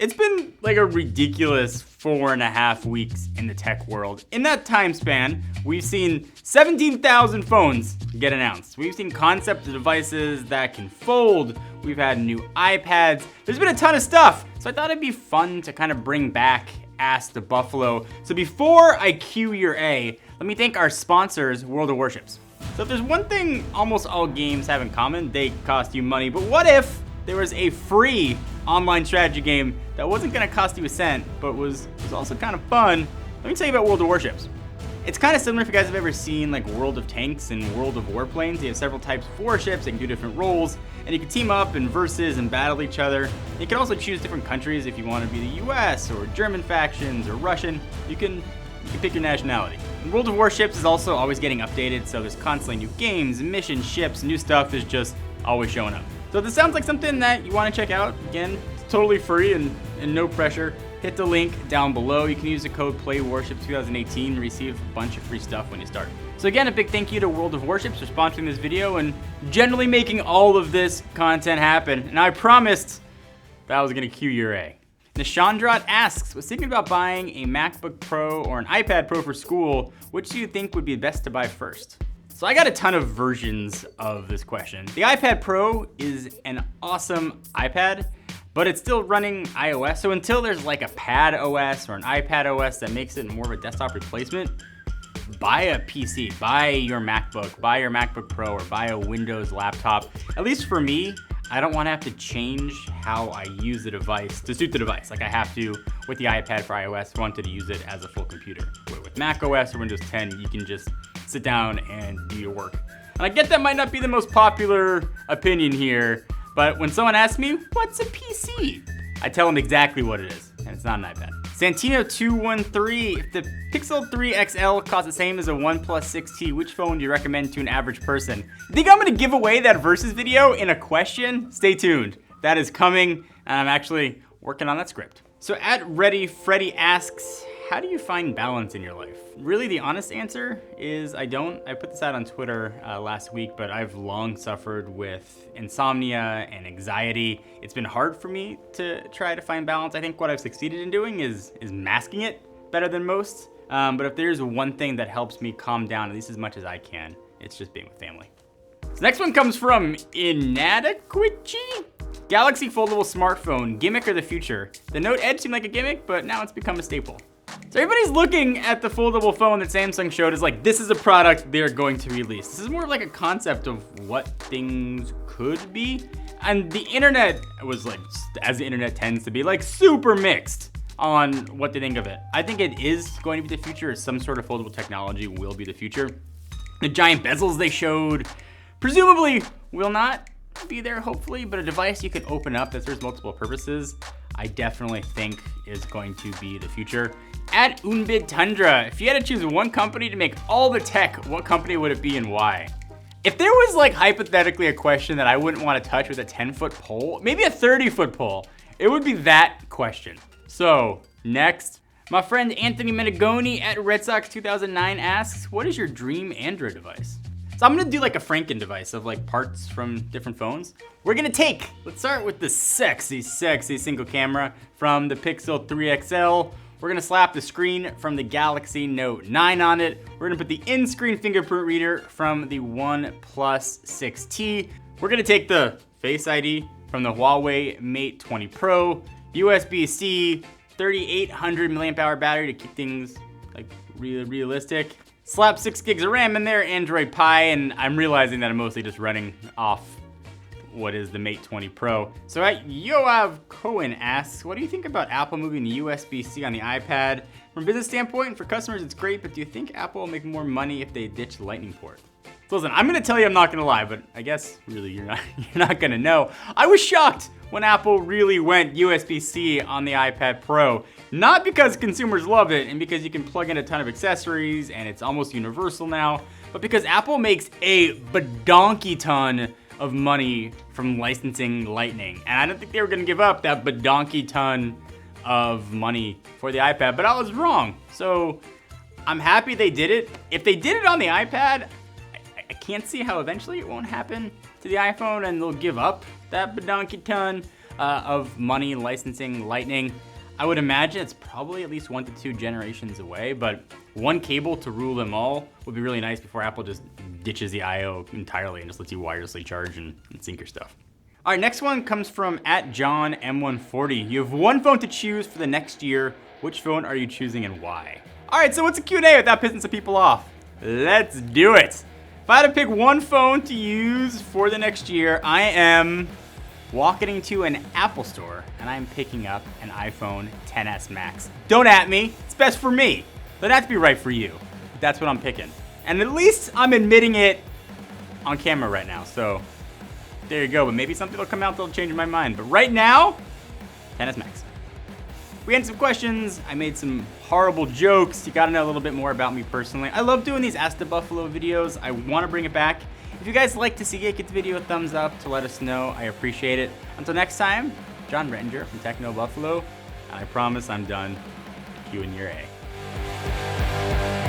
It's been like a ridiculous 4.5 weeks in the tech world. In that time span, we've seen 17,000 phones get announced. We've seen concept devices that can fold. We've had new iPads. There's been a ton of stuff. So I thought it'd be fun to kind of bring back Ask the Buffalo. So before I cue your A, let me thank our sponsors, World of Warships. So if there's one thing almost all games have in common, they cost you money. But what if there was a free online strategy game that wasn't going to cost you a cent, but was also kind of fun? Let me tell you about World of Warships. It's kind of similar if you guys have ever seen like World of Tanks and World of Warplanes. You have several types of warships that can do different roles, and you can team up in versus and battle each other. You can also choose different countries if you want to be the US or German factions or Russian. You can pick your nationality. And World of Warships is also always getting updated, so there's constantly new games, missions, ships, new stuff is just always showing up. So if this sounds like something that you want to check out, again, it's totally free and no pressure. Hit the link down below. You can use the code PLAYWARSHIPS2018 and receive a bunch of free stuff when you start. So again, a big thank you to World of Warships for sponsoring this video and generally making all of this content happen. And I promised that I was going to cue your A. Nishandrat asks, was thinking about buying a MacBook Pro or an iPad Pro for school. Which do you think would be best to buy first? So I got a ton of versions of this question. The iPad Pro is an awesome iPad, but it's still running iOS. So until there's like a Pad OS or an iPad OS that makes it more of a desktop replacement, buy a PC, buy your MacBook Pro, or buy a Windows laptop. At least for me, I don't want to have to change how I use the device to suit the device. Like I have to with the iPad for iOS, wanted to use it as a full computer. With Mac OS or Windows 10, you can just sit down and do your work. And I get that might not be the most popular opinion here, but when someone asks me, what's a PC? I tell them exactly what it is, and it's not an iPad. Santino213, if the Pixel 3 XL costs the same as a OnePlus 6T, which phone do you recommend to an average person? You think I'm gonna give away that versus video in a question? Stay tuned. That is coming, and I'm actually working on that script. So @ReadyFreddy asks, how do you find balance in your life? Really, the honest answer is I don't. I put this out on Twitter last week, but I've long suffered with insomnia and anxiety. It's been hard for me to try to find balance. I think what I've succeeded in doing is masking it better than most. But if there's one thing that helps me calm down, at least as much as I can, it's just being with family. So next one comes from Inadequacy. Galaxy foldable smartphone, gimmick or the future? The Note Edge seemed like a gimmick, but now it's become a staple. So everybody's looking at the foldable phone that Samsung showed as like, this is a product they're going to release. This is more like a concept of what things could be. And the internet was like, as the internet tends to be, like super mixed on what they think of it. I think it is going to be the future, or some sort of foldable technology will be the future. The giant bezels they showed presumably will not be there, hopefully, but a device you can open up that serves multiple purposes, I definitely think is going to be the future. @Unbid Tundra, if you had to choose one company to make all the tech, what company would it be and why? If there was like hypothetically a question that I wouldn't want to touch with a 10-foot pole, maybe a 30-foot pole, it would be that question. So next, my friend Anthony Menegoni @RedSox2009 asks, what is your dream Android device? So I'm gonna do like a Franken device of like parts from different phones. Let's start with the sexy single camera from the Pixel 3 XL. We're gonna slap the screen from the Galaxy Note 9 on it. We're gonna put the in-screen fingerprint reader from the OnePlus 6T. We're gonna take the Face ID from the Huawei Mate 20 Pro, USB-C, 3800 mAh battery to keep things like realistic. Slap 6 gigs of RAM in there, Android Pie, and I'm realizing that I'm mostly just running off what is the Mate 20 Pro. So Yoav Cohen asks, what do you think about Apple moving the USB-C on the iPad? From a business standpoint, for customers it's great, but do you think Apple will make more money if they ditch the Lightning port? So listen, I'm gonna tell you I'm not gonna lie, but I guess really you're not gonna know. I was shocked when Apple really went USB-C on the iPad Pro. Not because consumers love it and because you can plug in a ton of accessories and it's almost universal now, but because Apple makes a badonkey ton of money from licensing Lightning. And I don't think they were gonna give up that badonkey ton of money for the iPad, but I was wrong. So I'm happy they did it. If they did it on the iPad, I can't see how eventually it won't happen to the iPhone and they'll give up that badonkey ton. of money licensing Lightning. I would imagine it's probably at least 1 to 2 generations away, but one cable to rule them all would be really nice before Apple just ditches the I/O entirely and just lets you wirelessly charge and sync your stuff. All right, next one comes from @JohnM140. You have one phone to choose for the next year. Which phone are you choosing and why? All right, so what's a Q&A without pissing some people off? Let's do it. If I had to pick one phone to use for the next year, I am walking into an Apple store and I'm picking up an iPhone XS Max. Don't at me, it's best for me. Doesn't have to be right for you. But that's what I'm picking. And at least I'm admitting it on camera right now, so there you go. But maybe something will come out that'll change my mind. But right now, XS Max. We had some questions, I made some horrible jokes. You gotta know a little bit more about me personally. I love doing these Ask the Buffalo videos. I wanna bring it back. If you guys like to see it, give the video a thumbs up to let us know. I appreciate it. Until next time, John Rettinger from Techno Buffalo, and I promise I'm done queuing your A.